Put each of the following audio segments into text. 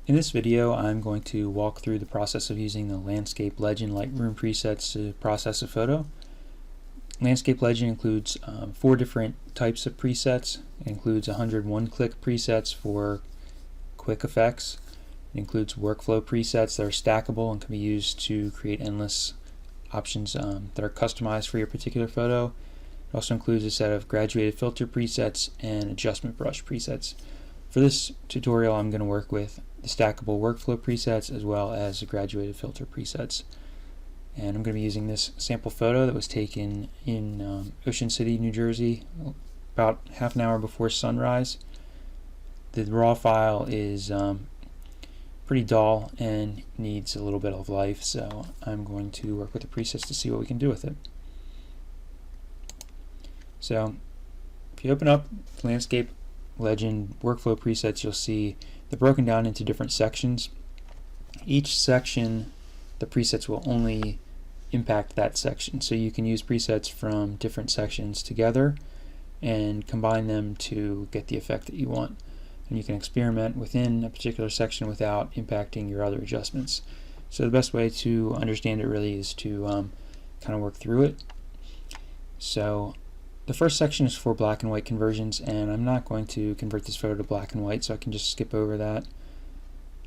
In this video, I'm going to walk through the process of using the Landscape Legend Lightroom presets to process a photo. Landscape Legend includes 4 different types of presets. It includes 100 one-click presets for quick effects. It includes workflow presets that are stackable and can be used to create endless options that are customized for your particular photo. It also includes a set of graduated filter presets and adjustment brush presets. For this tutorial, I'm going to work with the stackable workflow presets as well as the graduated filter presets. And I'm going to be using this sample photo that was taken in Ocean City, New Jersey, about half an hour before sunrise. The raw file is pretty dull and needs a little bit of life, so I'm going to work with the presets to see what we can do with it. So if you open up Landscape Legend workflow presets, you'll see they're broken down into different sections. Each section, the presets will only impact that section, so you can use presets from different sections together and combine them to get the effect that you want. And you can experiment within a particular section without impacting your other adjustments. So the best way to understand it really is to kind of work through it. So the first section is for black and white conversions, and I'm not going to convert this photo to black and white, so I can just skip over that.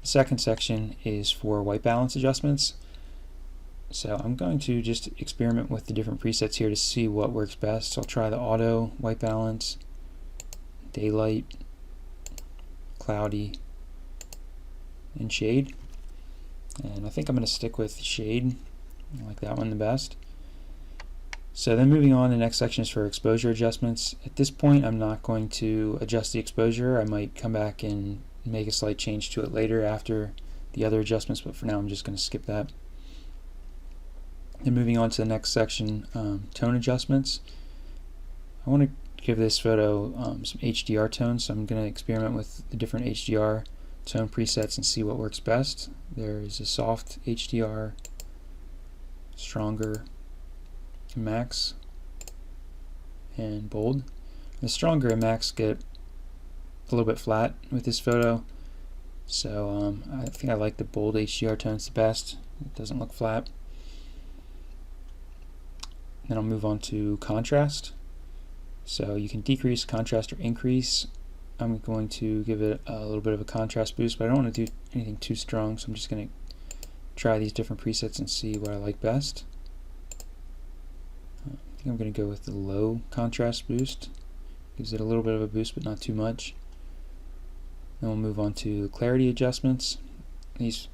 The second section is for white balance adjustments. So I'm going to just experiment with the different presets here to see what works best. So I'll try the auto, white balance, daylight, cloudy, and shade. And I think I'm going to stick with shade. I like that one the best. So then moving on, the next section is for exposure adjustments. At this point, I'm not going to adjust the exposure. I might come back and make a slight change to it later after the other adjustments, but for now I'm just going to skip that. Then moving on to the next section, tone adjustments. I want to give this photo some HDR tones, so I'm going to experiment with the different HDR tone presets and see what works best. There is a soft HDR, stronger, max, and bold. The stronger and max get a little bit flat with this photo, so I think I like the bold HDR tones the best. It doesn't look flat. Then I'll move on to contrast. So you can decrease contrast or increase. I'm going to give it a little bit of a contrast boost, but I don't want to do anything too strong, so I'm just going to try these different presets and see what I like best. I think I'm going to go with the low contrast boost. Gives it a little bit of a boost, but not too much. Then we'll move on to clarity adjustments. These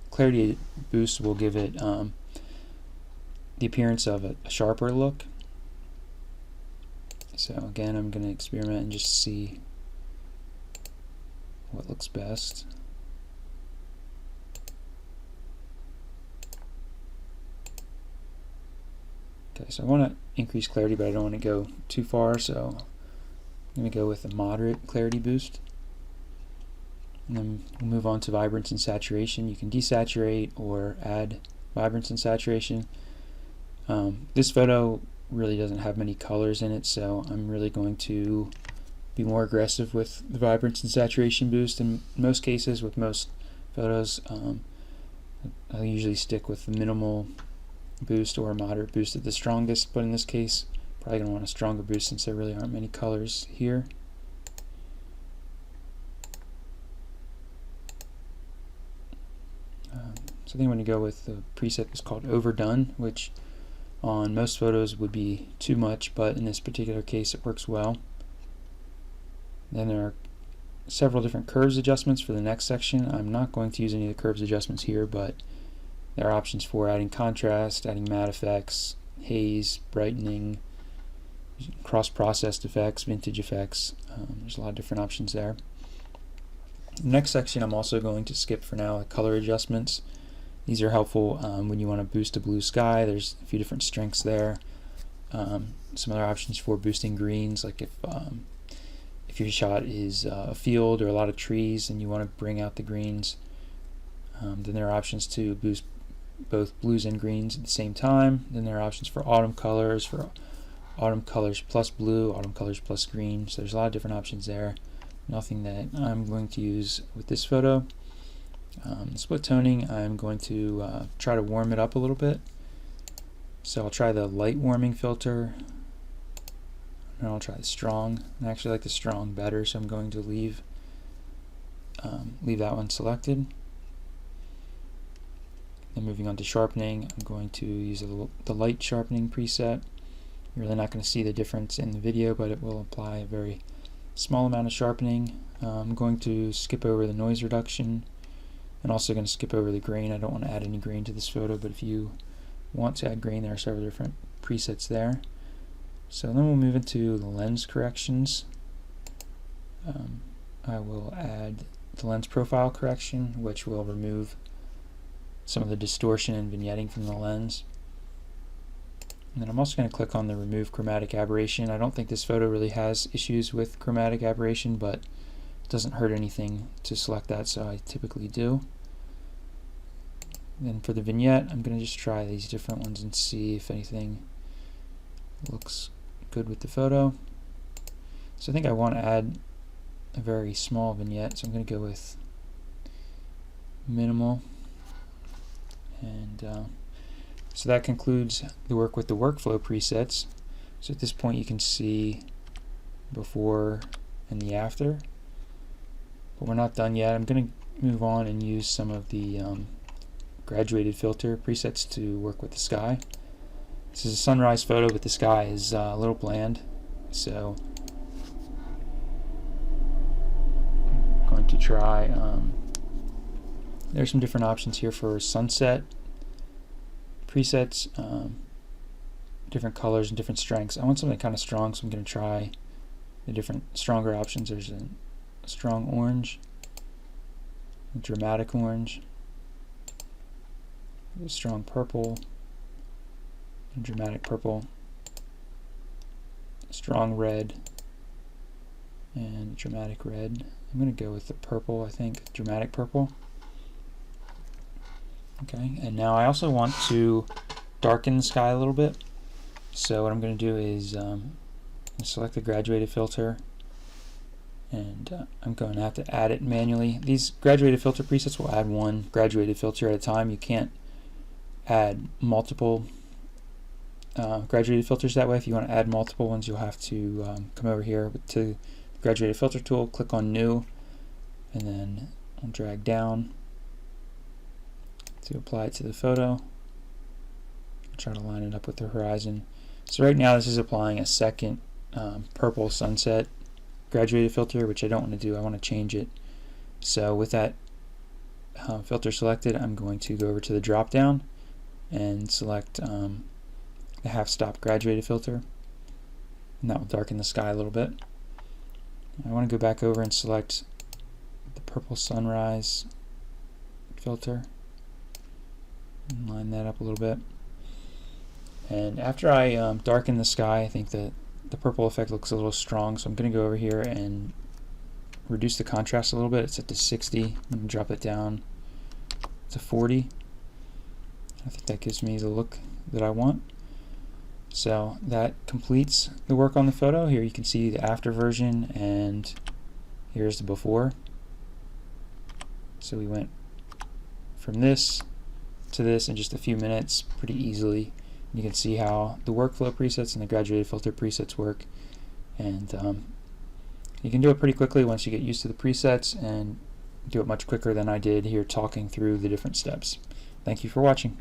clarity boosts will give it the appearance of a sharper look. So again, I'm going to experiment and just see what looks best. Okay, so I want to increase clarity, but I don't want to go too far, so I'm going to go with a moderate clarity boost. And then we'll move on to vibrance and saturation. You can desaturate or add vibrance and saturation. This photo really doesn't have many colors in it, so I'm really going to be more aggressive with the vibrance and saturation boost. In most cases, with most photos, I usually stick with the minimal boost or a moderate boost at the strongest, but in this case, probably going to want a stronger boost since there really aren't many colors here. So I think I'm going to go with the preset that's called Overdone, which on most photos would be too much, but in this particular case it works well. Then there are several different curves adjustments for the next section. I'm not going to use any of the curves adjustments here, but there are options for adding contrast, adding matte effects, haze, brightening, cross-processed effects, vintage effects. There's a lot of different options there. The next section I'm also going to skip for now, color adjustments. These are helpful when you want to boost a blue sky. There's a few different strengths there. Some other options for boosting greens, like if your shot is a field or a lot of trees and you want to bring out the greens. Then there are options to boost both blues and greens at the same time. Then there are options for autumn colors plus blue, autumn colors plus green. So there's a lot of different options there. nothing that I'm going to use with this photo. Split toning, I'm going to try to warm it up a little bit. So I'll try the light warming filter, and I'll try the strong. I actually like the strong better, so I'm going to leave that one selected. Then moving on to sharpening, I'm going to use the light sharpening preset. You're really not going to see the difference in the video, but it will apply a very small amount of sharpening. I'm going to skip over the noise reduction, and also going to skip over the grain. I don't want to add any grain to this photo, but if you want to add grain, there are several different presets there. So then we'll move into the lens corrections. I will add the lens profile correction, which will remove some of the distortion and vignetting from the lens. And then I'm also going to click on the remove chromatic aberration. I don't think this photo really has issues with chromatic aberration, but it doesn't hurt anything to select that, so I typically do. Then for the vignette, I'm going to just try these different ones and see if anything looks good with the photo. So I think I want to add a very small vignette, so I'm going to go with minimal. And so that concludes the work with the workflow presets. So at this point you can see before and the after, but we're not done yet. I'm going to move on and use some of the graduated filter presets to work with the sky. This is a sunrise photo, but the sky is a little bland, so I'm going to try there's some different options here for sunset presets, different colors and different strengths. I want something kind of strong, so I'm going to try the different stronger options. There's a strong orange, a dramatic orange, a strong purple, a dramatic purple, a strong red, and dramatic red. I'm going to go with the purple, I think, dramatic purple. Okay, and now I also want to darken the sky a little bit. So what I'm going to do is select the graduated filter, and I'm going to have to add it manually. These graduated filter presets will add one graduated filter at a time. You can't add multiple graduated filters that way. If you want to add multiple ones, you'll have to come over here to the graduated filter tool, click on new, and then I'll drag down to apply it to the photo. Try to line it up with the horizon. So right now this is applying a second purple sunset graduated filter, which I don't want to do. I want to change it. So with that filter selected, I'm going to go over to the drop down and select the half stop graduated filter, and that will darken the sky a little bit. I want to go back over and select the purple sunrise filter and line that up a little bit. And after I darken the sky, I think that the purple effect looks a little strong, so I'm going to go over here and reduce the contrast a little bit. It's set to 60. I'm going to drop it down to 40. I think that gives me the look that I want. So that completes the work on the photo. Here you can see the after version, and here's the before. So we went from this to this in just a few minutes pretty easily. You can see how the workflow presets and the graduated filter presets work, and you can do it pretty quickly once you get used to the presets, and do it much quicker than I did here talking through the different steps. Thank you for watching.